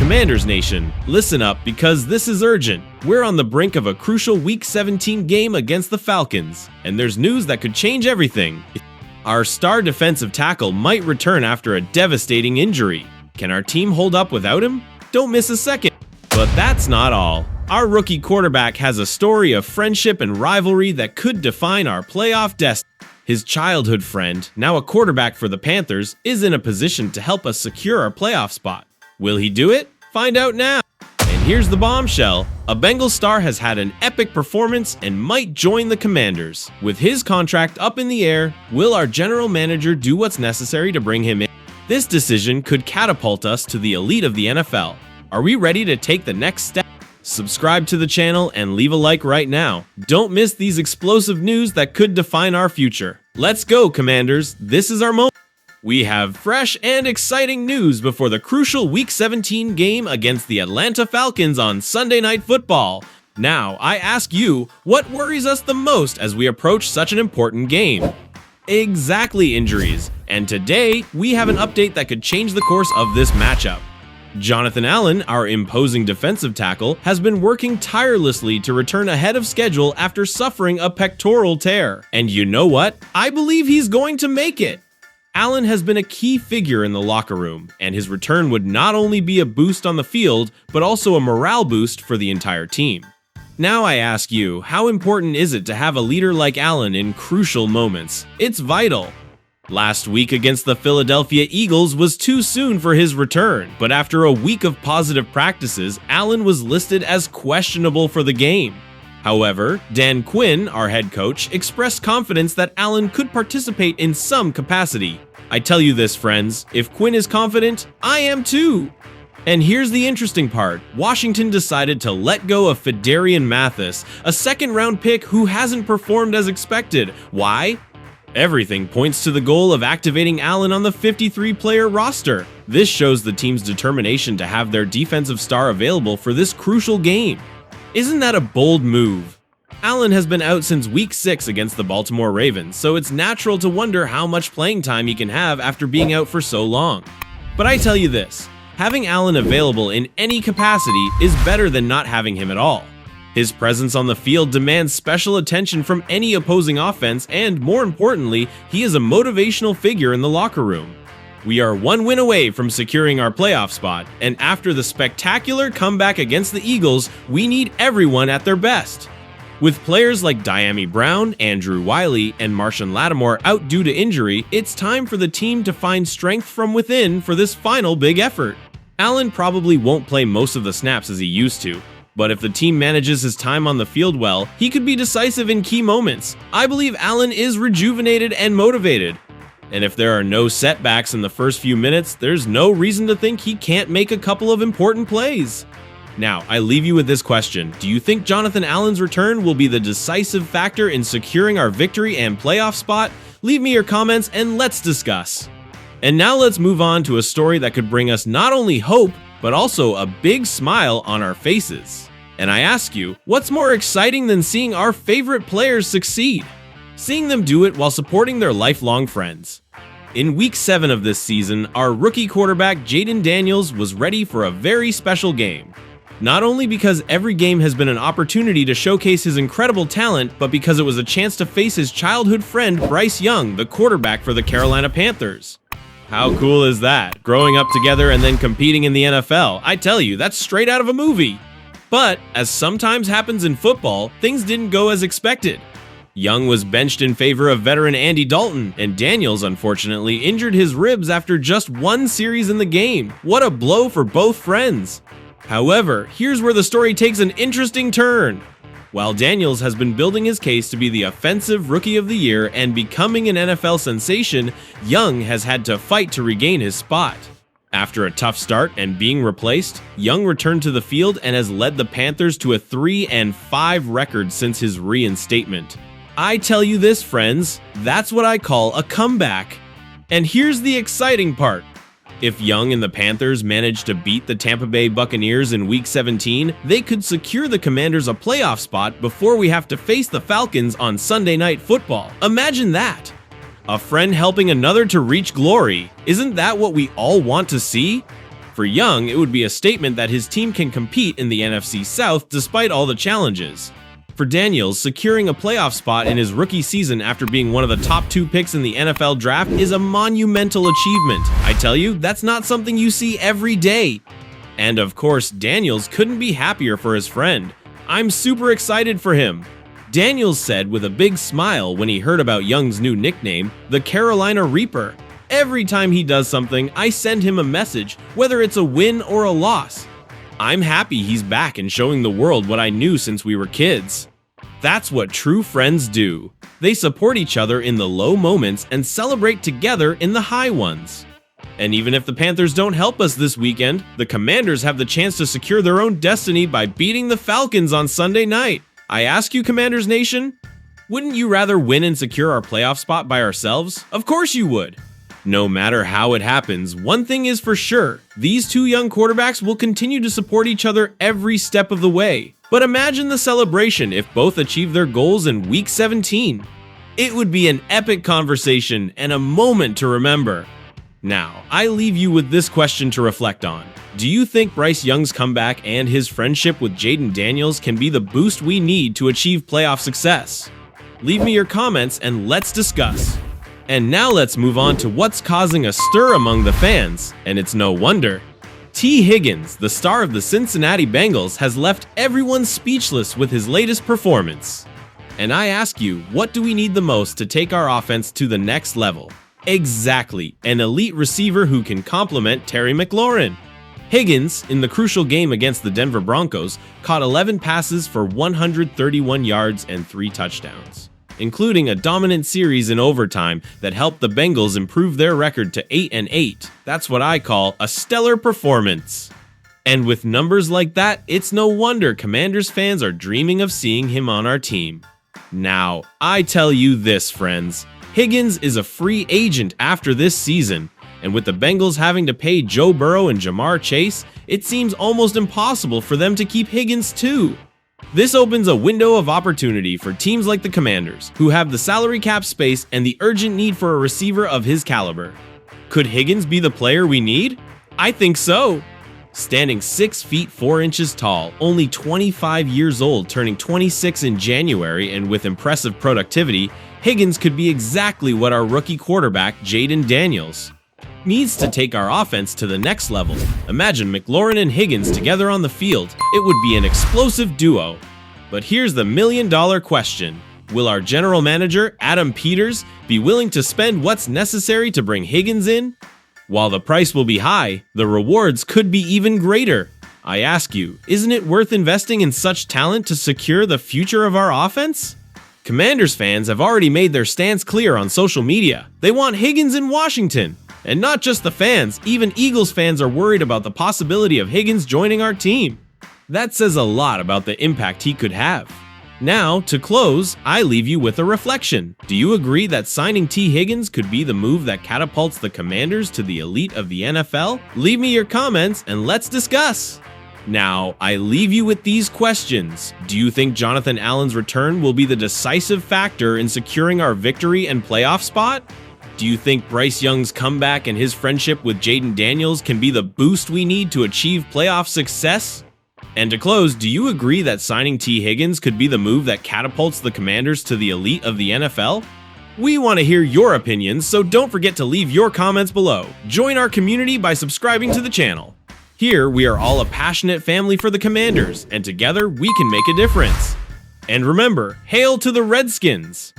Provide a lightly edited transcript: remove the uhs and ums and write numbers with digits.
Commanders Nation, listen up because this is urgent. We're on the brink of a crucial Week 17 game against the Falcons, and there's news that could change everything. Our star defensive tackle might return after a devastating injury. Can our team hold up without him? Don't miss a second. But that's not all. Our rookie quarterback has a story of friendship and rivalry that could define our playoff destiny. His childhood friend, now a quarterback for the Panthers, is in a position to help us secure our playoff spot. Will he do it? Find out now. And here's the bombshell. A Bengal star has had an epic performance and might join the Commanders. With his contract up in the air, will our general manager do what's necessary to bring him in? This decision could catapult us to the elite of the NFL. Are we ready to take the next step? Subscribe to the channel and leave a like right now. Don't miss these explosive news that could define our future. Let's go, Commanders. This is our moment. We have fresh and exciting news before the crucial Week 17 game against the Atlanta Falcons on Sunday Night Football. Now, I ask you, what worries us the most as we approach such an important game? Exactly, injuries. And today, we have an update that could change the course of this matchup. Jonathan Allen, our imposing defensive tackle, has been working tirelessly to return ahead of schedule after suffering a pectoral tear. And you know what? I believe he's going to make it. Allen has been a key figure in the locker room, and his return would not only be a boost on the field, but also a morale boost for the entire team. Now I ask you, how important is it to have a leader like Allen in crucial moments? It's vital. Last week against the Philadelphia Eagles was too soon for his return, but after a week of positive practices, Allen was listed as questionable for the game. However, Dan Quinn, our head coach, expressed confidence that Allen could participate in some capacity. I tell you this, friends, if Quinn is confident, I am too. And here's the interesting part. Washington decided to let go of Fedarian Mathis, a second-round pick who hasn't performed as expected. Why? Everything points to the goal of activating Allen on the 53-player roster. This shows the team's determination to have their defensive star available for this crucial game. Isn't that a bold move? Allen has been out since Week 6 against the Baltimore Ravens, so it's natural to wonder how much playing time he can have after being out for so long. But I tell you this, having Allen available in any capacity is better than not having him at all. His presence on the field demands special attention from any opposing offense, and more importantly, he is a motivational figure in the locker room. We are one win away from securing our playoff spot, and after the spectacular comeback against the Eagles, we need everyone at their best. With players like Dyami Brown, Andrew Wiley, and Marshawn Lattimore out due to injury, it's time for the team to find strength from within for this final big effort. Allen probably won't play most of the snaps as he used to, but if the team manages his time on the field well, he could be decisive in key moments. I believe Allen is rejuvenated and motivated. And if there are no setbacks in the first few minutes, there's no reason to think he can't make a couple of important plays. Now, I leave you with this question. Do you think Jonathan Allen's return will be the decisive factor in securing our victory and playoff spot? Leave me your comments and let's discuss. And now let's move on to a story that could bring us not only hope, but also a big smile on our faces. And I ask you, what's more exciting than seeing our favorite players succeed? Seeing them do it while supporting their lifelong friends. In Week 7 of this season, our rookie quarterback Jayden Daniels was ready for a very special game. Not only because every game has been an opportunity to showcase his incredible talent, but because it was a chance to face his childhood friend Bryce Young, the quarterback for the Carolina Panthers. How cool is that? Growing up together and then competing in the NFL. I tell you, that's straight out of a movie. But, as sometimes happens in football, things didn't go as expected. Young was benched in favor of veteran Andy Dalton, and Daniels unfortunately injured his ribs after just one series in the game. What a blow for both friends. However, here's where the story takes an interesting turn. While Daniels has been building his case to be the offensive rookie of the year and becoming an NFL sensation, Young has had to fight to regain his spot. After a tough start and being replaced, Young returned to the field and has led the Panthers to a 3-5 record since his reinstatement. I tell you this, friends, that's what I call a comeback. And here's the exciting part. If Young and the Panthers manage to beat the Tampa Bay Buccaneers in Week 17, they could secure the Commanders a playoff spot before we have to face the Falcons on Sunday Night Football. Imagine that! A friend helping another to reach glory. Isn't that what we all want to see? For Young, it would be a statement that his team can compete in the NFC South despite all the challenges. For Daniels, securing a playoff spot in his rookie season after being one of the top 2 picks in the NFL draft is a monumental achievement. I tell you, that's not something you see every day. And of course, Daniels couldn't be happier for his friend. I'm super excited for him. Daniels said with a big smile when he heard about Young's new nickname, the Carolina Reaper. Every time he does something, I send him a message, whether it's a win or a loss. I'm happy he's back and showing the world what I knew since we were kids. That's what true friends do. They support each other in the low moments and celebrate together in the high ones. And even if the Panthers don't help us this weekend, the Commanders have the chance to secure their own destiny by beating the Falcons on Sunday night. I ask you, Commanders Nation, wouldn't you rather win and secure our playoff spot by ourselves? Of course you would. No matter how it happens, one thing is for sure, these 2 young quarterbacks will continue to support each other every step of the way. But imagine the celebration if both achieve their goals in Week 17. It would be an epic conversation and a moment to remember. Now, I leave you with this question to reflect on. Do you think Bryce Young's comeback and his friendship with Jaden Daniels can be the boost we need to achieve playoff success? Leave me your comments and let's discuss. And now let's move on to what's causing a stir among the fans, and it's no wonder. T. Higgins, the star of the Cincinnati Bengals, has left everyone speechless with his latest performance. And I ask you, what do we need the most to take our offense to the next level? Exactly, an elite receiver who can complement Terry McLaurin. Higgins, in the crucial game against the Denver Broncos, caught 11 passes for 131 yards and 3 touchdowns, including a dominant series in overtime that helped the Bengals improve their record to 8-8. That's what I call a stellar performance. And with numbers like that, it's no wonder Commanders fans are dreaming of seeing him on our team. Now, I tell you this, friends, Higgins is a free agent after this season, and with the Bengals having to pay Joe Burrow and Jamar Chase, it seems almost impossible for them to keep Higgins too. This opens a window of opportunity for teams like the Commanders, who have the salary cap space and the urgent need for a receiver of his caliber. Could Higgins be the player we need? I think so. Standing 6 feet 4 inches tall, only 25 years old, turning 26 in January, and with impressive productivity, Higgins could be exactly what our rookie quarterback, Jaden Daniels, needs to take our offense to the next level. Imagine McLaurin and Higgins together on the field. It would be an explosive duo. But here's the million-dollar question. Will our general manager, Adam Peters, be willing to spend what's necessary to bring Higgins in? While the price will be high, the rewards could be even greater. I ask you, isn't it worth investing in such talent to secure the future of our offense? Commanders fans have already made their stance clear on social media. They want Higgins in Washington. And not just the fans, even Eagles fans are worried about the possibility of Higgins joining our team. That says a lot about the impact he could have. Now, to close, I leave you with a reflection. Do you agree that signing T. Higgins could be the move that catapults the Commanders to the elite of the NFL? Leave me your comments and let's discuss. Now, I leave you with these questions. Do you think Jonathan Allen's return will be the decisive factor in securing our victory and playoff spot? Do you think Bryce Young's comeback and his friendship with Jaden Daniels can be the boost we need to achieve playoff success? And to close, do you agree that signing T. Higgins could be the move that catapults the Commanders to the elite of the NFL? We want to hear your opinions, so don't forget to leave your comments below. Join our community by subscribing to the channel. Here, we are all a passionate family for the Commanders, and together we can make a difference. And remember, hail to the Redskins!